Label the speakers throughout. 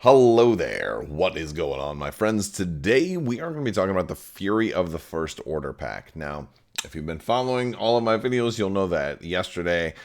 Speaker 1: Hello there. What is going on, my friends? Today we are going to be talking about the Fury of the First Order pack. Now, if you've been following all of my videos, you'll know that yesterday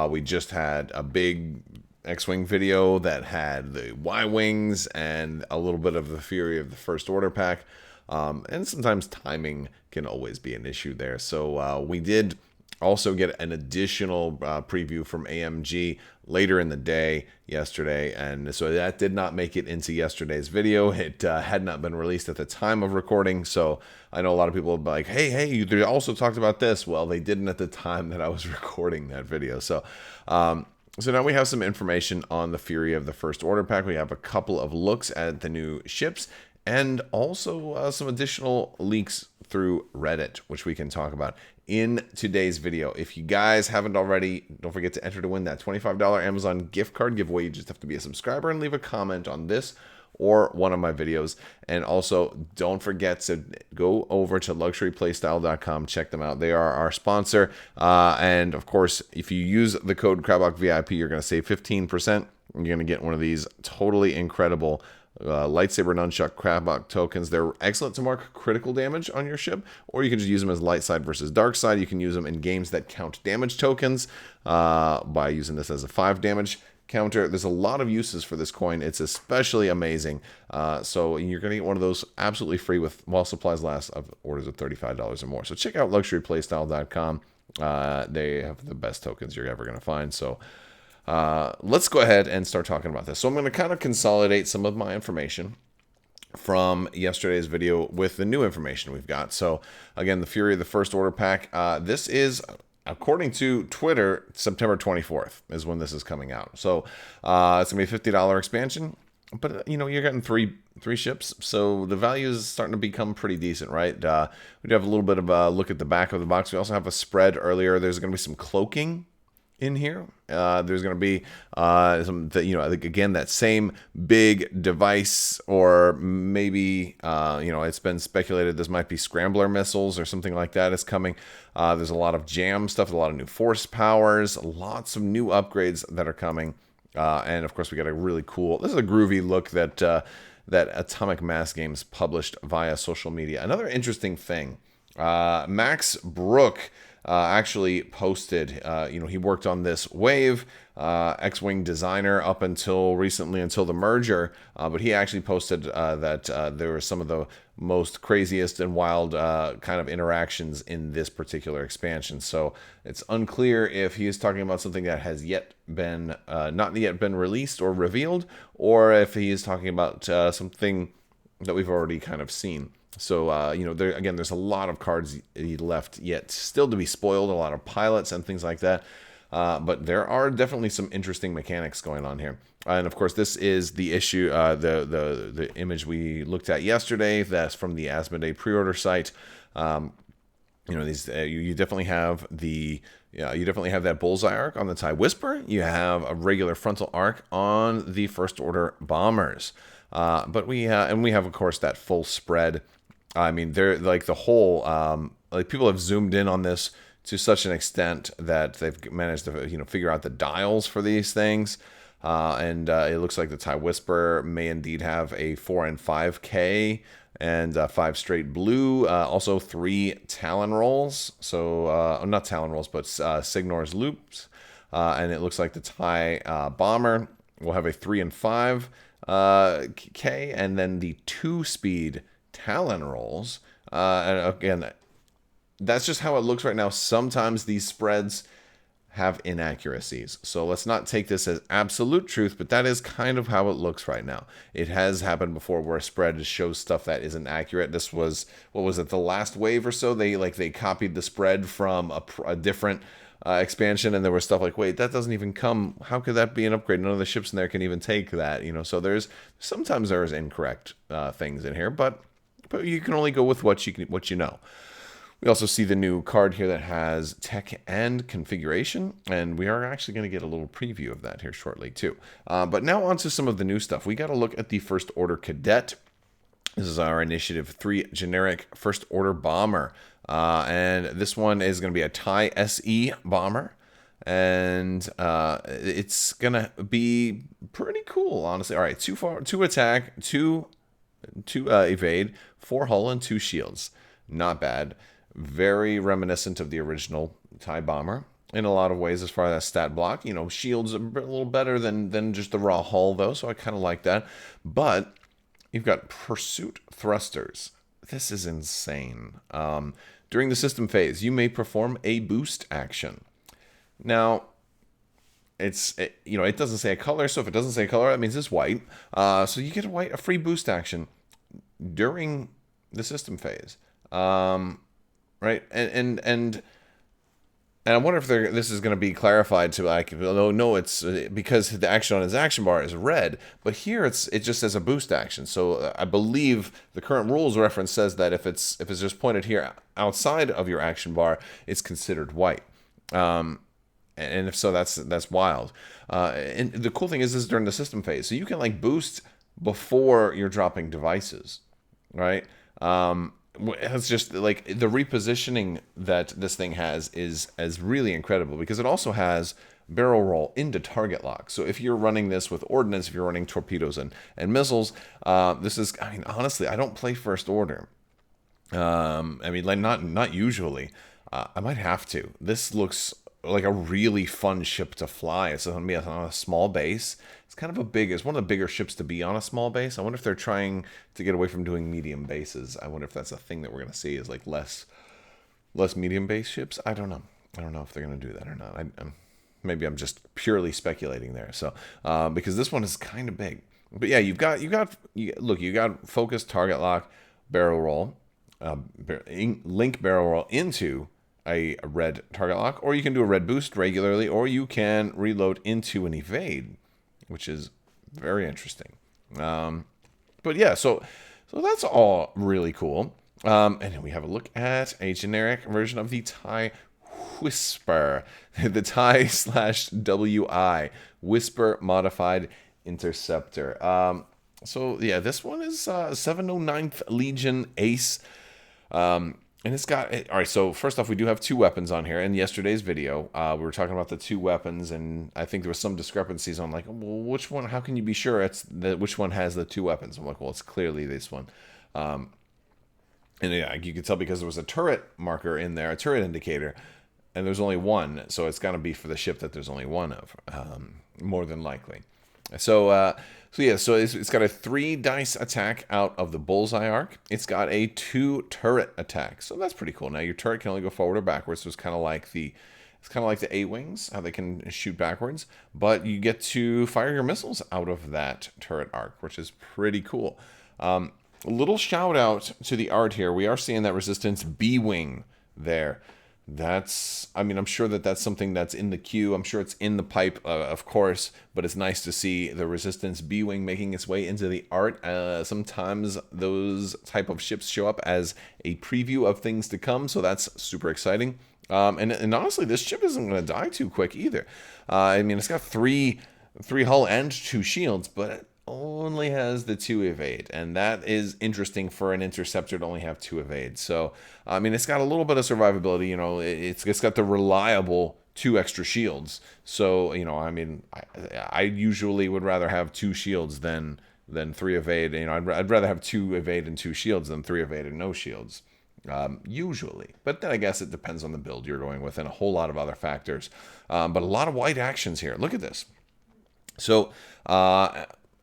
Speaker 1: we just had a big X-Wing video that had the Y-Wings and a little bit of the Fury of the First Order pack. And sometimes timing can always be an issue there. So we did also get an additional preview from AMG later in the day yesterday, and so that did not make it into yesterday's video. It had not been released at the time of recording, so I know a lot of people will be like, hey, they also talked about this. Well, they didn't at the time that I was recording that video. So now we have some information on the Fury of the First Order pack. We have a couple of looks at the new ships, and also some additional leaks through Reddit, which we can talk about in today's video. If you guys haven't already, don't forget to enter to win that $25 Amazon gift card giveaway. You just have to be a subscriber and leave a comment on this or one of my videos. And also, don't forget to go over to luxuryplaystyle.com. Check them out. They are our sponsor. And of course, if you use the code Crabbok VIP, you're going to save 15%. You're going to get one of these totally incredible lightsaber nunchuck Crabbok tokens. They're excellent to mark critical damage on your ship, or you can just use them as light side versus dark side. You can use them in games that count damage tokens by using this as a 5 damage counter. There's a lot of uses for this coin. It's especially amazing. So you're going to get one of those absolutely free while supplies last of orders of $35 or more. So check out luxuryplaystyle.com. They have the best tokens you're ever going to find. So let's go ahead and start talking about this. So I'm going to kind of consolidate some of my information from yesterday's video with the new information we've got. So again, the Fury of the First Order pack, this is, according to Twitter, September 24th is when this is coming out. So it's going to be a $50 expansion, but you're getting three ships, so the value is starting to become pretty decent, right? We do have a little bit of a look at the back of the box. We also have a spread earlier. There's going to be some cloaking in here. There's going to be again, that same big device, or maybe it's been speculated this might be scrambler missiles or something like that is coming. There's a lot of jam stuff, a lot of new force powers, lots of new upgrades that are coming, and of course we got a really cool, this is a groovy look that Atomic Mass Games published via social media. Another interesting thing, Max Brook actually posted, he worked on this wave, X-Wing designer up until recently, until the merger, but he actually posted that there were some of the most craziest and wild kind of interactions in this particular expansion. So it's unclear if he is talking about something that has not yet been released or revealed, or if he is talking about something that we've already kind of seen. So, there's a lot of cards left yet still to be spoiled, a lot of pilots and things like that. But there are definitely some interesting mechanics going on here. And of course, this is the issue, the image we looked at yesterday. That's from the Asmodee pre-order site. You definitely have that bullseye arc on the TIE Whisper. You have a regular frontal arc on the First Order bombers. But we have, of course, that full spread. I mean, they're like the whole, people have zoomed in on this to such an extent that they've managed to, figure out the dials for these things. And it looks like the TIE Whisper may indeed have a 4 and 5K and 5 straight blue. Also 3 Talon rolls. So, not Talon rolls, but Signor's loops. And it looks like the TIE Bomber will have a 3 and 5 K, and then the 2-speed Talon rolls. And again, that's just how it looks right now. Sometimes these spreads have inaccuracies, so let's not take this as absolute truth, but that is kind of how it looks right now. It has happened before where a spread shows stuff that isn't accurate. This was, what was it, the last wave or so? They copied the spread from a different expansion, and there was stuff like, wait, that doesn't even come, how could that be an upgrade? None of the ships in there can even take that, so sometimes there's incorrect things in here, but you can only go with what you know. We also see the new card here that has tech and configuration, and we are actually going to get a little preview of that here shortly too. But now on to some of the new stuff. We got to look at the First Order Cadet. This is our Initiative 3 generic First Order bomber, and this one is going to be a TIE SE bomber. and it's gonna be pretty cool, honestly. All right, two attack, two evade, 4 hull, and 2 shields. Not bad. Very reminiscent of the original TIE Bomber in a lot of ways as far as that stat block. You know, shields are a little better than just the raw hull, though, so I kind of like that. But you've got pursuit thrusters. This is insane. During the system phase, you may perform a boost action. Now, it doesn't say a color, so if it doesn't say a color, that means it's white. So you get a free boost action during the system phase, right? And I wonder if this is going to be clarified to like, no, it's because the action on his action bar is red, but here it just says a boost action. So I believe the current rules reference says that if it's just pointed here outside of your action bar, it's considered white. And if so, that's wild. And the cool thing is during the system phase, so you can like boost before you're dropping devices, right? It's just like the repositioning that this thing has is really incredible because it also has barrel roll into target lock. So if you're running this with ordnance, if you're running torpedoes and missiles, this is, I mean, honestly, I don't play first order. I mean, like not usually. I might have to. This looks like a really fun ship to fly. It's going to be on a small base. It's kind of it's one of the bigger ships to be on a small base. I wonder if they're trying to get away from doing medium bases. I wonder if that's a thing that we're going to see is like less medium base ships. I don't know. I don't know if they're going to do that or not. Maybe I'm just purely speculating there. So because this one is kind of big. But yeah, you got focus, target lock, barrel roll, link barrel roll into a red target lock, or you can do a red boost regularly, or you can reload into an evade, which is very interesting. But yeah, so that's all really cool. And then we have a look at a generic version of the TIE Whisper, the TIE/WI Whisper modified interceptor. So yeah, this one is 709th Legion Ace. And it's got, all right, so first off, we do have 2 weapons on here. In yesterday's video, we were talking about the 2 weapons, and I think there was some discrepancies on, like, well, which one, how can you be sure which one has the 2 weapons? I'm like, well, it's clearly this one. And yeah, you can tell because there was a turret marker in there, a turret indicator, and there's only one, so it's got to be for the ship that there's only one of, more than likely. So it's got a 3 dice attack out of the bullseye arc. It's got a 2 turret attack, so that's pretty cool. Now your turret can only go forward or backwards, so it's kind of like the A-wings, how they can shoot backwards. But you get to fire your missiles out of that turret arc, which is pretty cool. A little shout out to the art here. We are seeing that resistance B-wing there. I'm sure that's something that's in the queue. I'm sure it's in the pipe, of course, but it's nice to see the Resistance B-Wing making its way into the art. Sometimes those type of ships show up as a preview of things to come, so that's super exciting. And honestly, this ship isn't going to die too quick either. It's got 3 hull and 2 shields, but it only has the 2 evade, and that is interesting for an interceptor to only have 2 evade. So it's got a little bit of survivability. It's got the reliable 2 extra shields. So I usually would rather have 2 shields than 3 evade. I'd rather have 2 evade and 2 shields than 3 evade and no shields. Usually, but then I guess it depends on the build you're going with and a whole lot of other factors. But a lot of white actions here. Look at this. So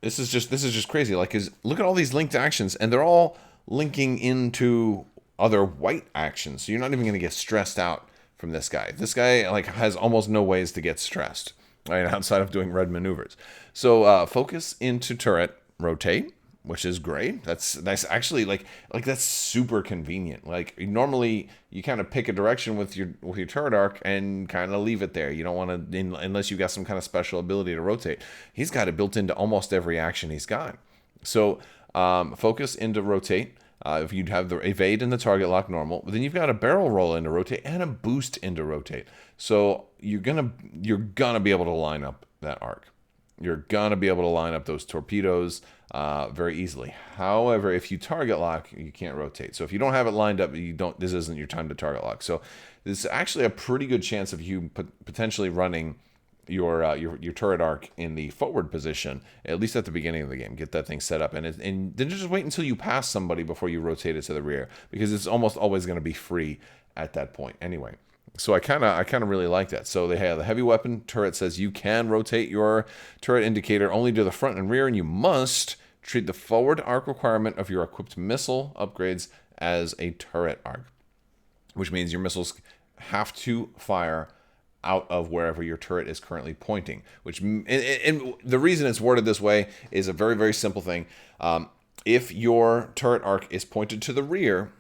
Speaker 1: This is just crazy. Like, look at all these linked actions, and they're all linking into other white actions. So you're not even going to get stressed out from this guy. This guy has almost no ways to get stressed, right, outside of doing red maneuvers. So focus into turret, rotate, which is great. That's nice. Actually, like that's super convenient. Like normally you kind of pick a direction with your turret arc and kind of leave it there. You don't want to, unless you got some kind of special ability to rotate. He's got it built into almost every action he's got. So focus into rotate. If you'd have the evade and the target lock normal, but then you've got a barrel roll into rotate and a boost into rotate. So you're gonna be able to line up that arc. you're going to be able to line up those torpedoes very easily. However, if you target lock, you can't rotate. So if you don't have it lined up, this isn't your time to target lock. So there's actually a pretty good chance of you potentially running your turret arc in the forward position, at least at the beginning of the game. Get that thing set up, and then just wait until you pass somebody before you rotate it to the rear, because it's almost always going to be free at that point anyway. So I kind of really like that. So they have the heavy weapon turret says you can rotate your turret indicator only to the front and rear, and you must treat the forward arc requirement of your equipped missile upgrades as a turret arc, which means your missiles have to fire out of wherever your turret is currently pointing. And the reason it's worded this way is a very, very simple thing. If your turret arc is pointed to the rear,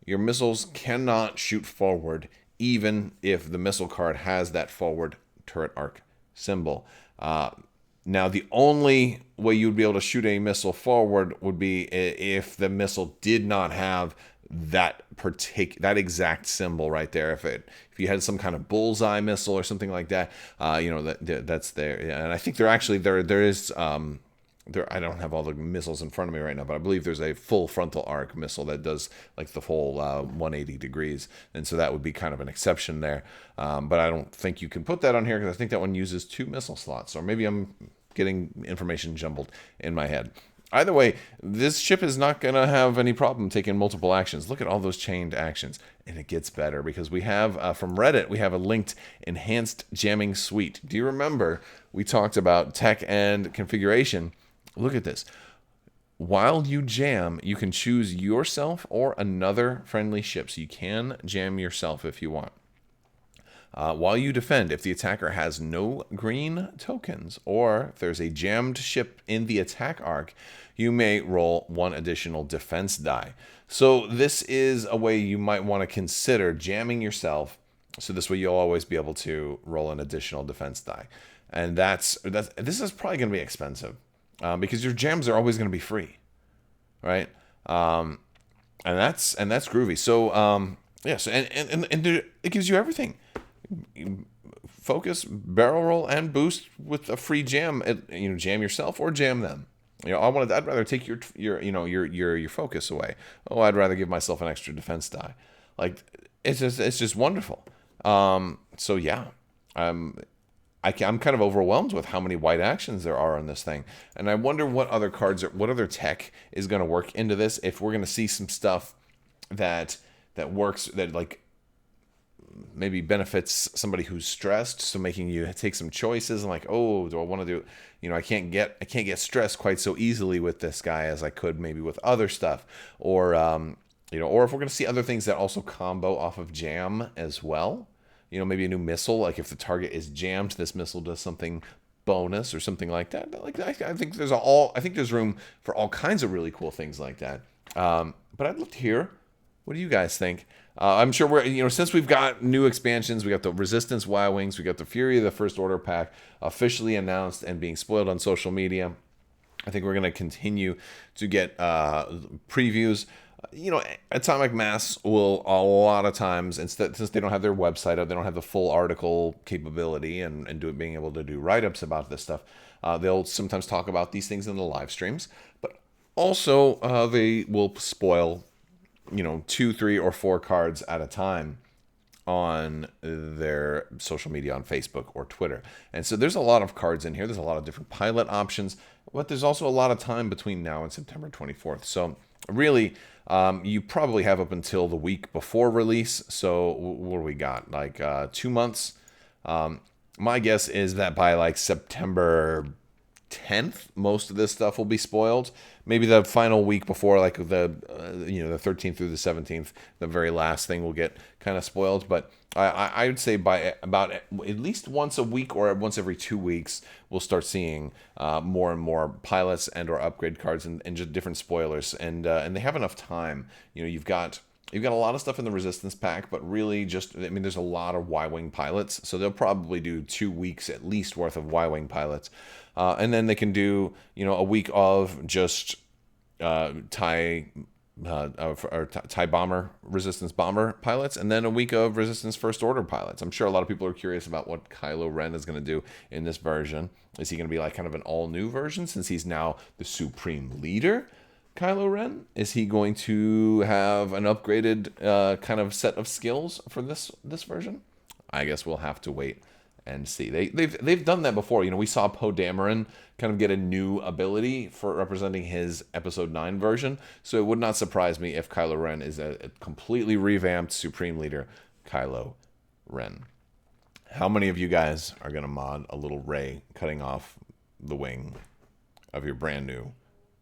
Speaker 1: your missiles cannot shoot forward, even if the missile card has that forward turret arc symbol. Now, the only way you would be able to shoot a missile forward would be if the missile did not have that exact symbol right there. If you had some kind of bullseye missile or something like that, that's there. And I think there is. I don't have all the missiles in front of me right now, but I believe there's a full frontal arc missile that does like the full 180 degrees, and so that would be kind of an exception there. But I don't think you can put that on here because I think that one uses 2 missile slots, or maybe I'm getting information jumbled in my head. Either way, this ship is not going to have any problem taking multiple actions. Look at all those chained actions. And it gets better because we have, from Reddit, we have a linked enhanced jamming suite. Do you remember we talked about tech and configuration? Look at this. While you jam, you can choose yourself or another friendly ship. So you can jam yourself if you want. While you defend, if the attacker has no green tokens or if there's a jammed ship in the attack arc, you may roll 1 additional defense die. So this is a way you might want to consider jamming yourself. So this way you'll always be able to roll an additional defense die. And this is probably going to be expensive because your jams are always going to be free, right? And that's groovy. So yes, and it gives you everything. Focus, barrel roll, and boost with a free jam. Jam yourself or jam them. I'd rather take your focus away. Oh, I'd rather give myself an extra defense die. Like it's just wonderful. So yeah, I'm kind of overwhelmed with how many white actions there are on this thing, and I wonder what other tech is going to work into this. If we're going to see some stuff that works, that like maybe benefits somebody who's stressed, so making you take some choices and like, oh, do I want to do, I can't get stressed quite so easily with this guy as I could maybe with other stuff, or or if we're going to see other things that also combo off of jam as well, maybe a new missile, like if the target is jammed, this missile does something bonus or something like that. But like I think there's room for all kinds of really cool things like that. But I'd love to hear, what do you guys think? I'm sure we're, since we've got new expansions, we got the Resistance Y-Wings, we got the Fury of the First Order pack officially announced and being spoiled on social media. I think we're going to continue to get previews. Atomic Mass will a lot of times, since they don't have their website up, they don't have the full article capability and being able to do write-ups about this stuff. They'll sometimes talk about these things in the live streams, but also they will spoil 2, 3, or 4 cards at a time on their social media on Facebook or Twitter. And so there's a lot of cards in here. There's a lot of different pilot options, but there's also a lot of time between now and September 24th. So really, you probably have up until the week before release. So what do we got? Like 2 months. My guess is that by like September 10th, most of this stuff will be spoiled. Maybe the final week before, like the 13th through the 17th, the very last thing will get kind of spoiled. But I would say by about at least once a week or once every 2 weeks, we'll start seeing more and more pilots and or upgrade cards and just different spoilers. And they have enough time. You've got a lot of stuff in the Resistance pack, but really there's a lot of Y-Wing pilots, so they'll probably do 2 weeks at least worth of Y-Wing pilots. And then they can do, a week of just TIE TIE bomber, resistance bomber pilots, and then a week of resistance first order pilots. I'm sure a lot of people are curious about what Kylo Ren is going to do in this version. Is he going to be like kind of an all new version since he's now the supreme leader? Kylo Ren? Is he going to have an upgraded kind of set of skills for this version? I guess we'll have to wait and see. They've done that before. You know, we saw Poe Dameron kind of get a new ability for representing his Episode 9 version. So it would not surprise me if Kylo Ren is a completely revamped Supreme Leader, Kylo Ren. How many of you guys are going to mod a little Rey cutting off the wing of your brand new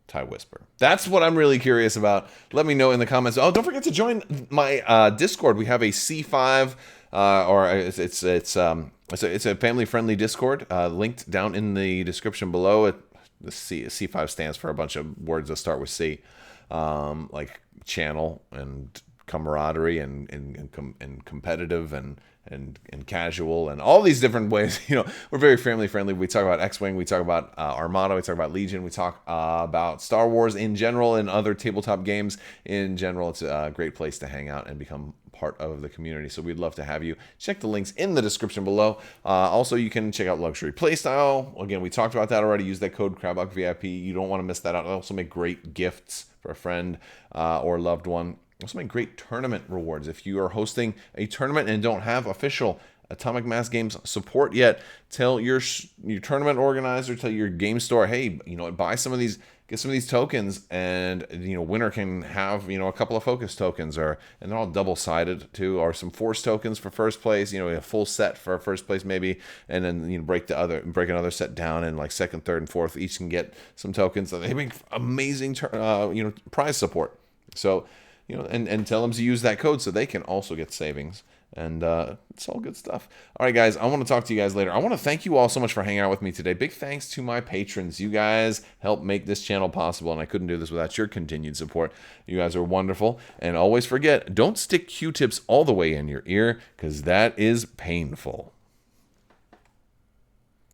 Speaker 1: TIE Whisper? That's what I'm really curious about. Let me know in the comments. Oh, don't forget to join my Discord. We have a C5, it's a family-friendly Discord linked down in the description below. The C5 stands for a bunch of words that start with C, like channel and camaraderie and competitive and casual and all these different ways. You know, we're very family friendly. We talk about X-Wing, we talk about Armada, we talk about Legion, we talk about Star Wars in general and other tabletop games in general. It's a great place to hang out and become part of the community. So we'd love to have you. Check the links in the description below. Also, you can check out Luxury Playstyle. Again, we talked about that already. Use that code Crabbok VIP. You don't want to miss that out. I also make great gifts for a friend or loved one. Also make great tournament rewards. If you are hosting a tournament and don't have official Atomic Mass Games support yet, tell your tournament organizer, tell your game store, hey, you know, buy some of these, get some of these tokens, and you know, winner can have, you know, a couple of focus tokens, and they're all double-sided too, or some force tokens for first place, you know, a full set for first place maybe, and then you know, break another set down, and like second, third, and fourth each can get some tokens. So they make amazing you know, prize support. So you know, and tell them to use that code so they can also get savings. And it's all good stuff. All right, guys, I want to talk to you guys later. I want to thank you all so much for hanging out with me today. Big thanks to my patrons. You guys help make this channel possible, and I couldn't do this without your continued support. You guys are wonderful. And always forget, don't stick Q-tips all the way in your ear, because that is painful.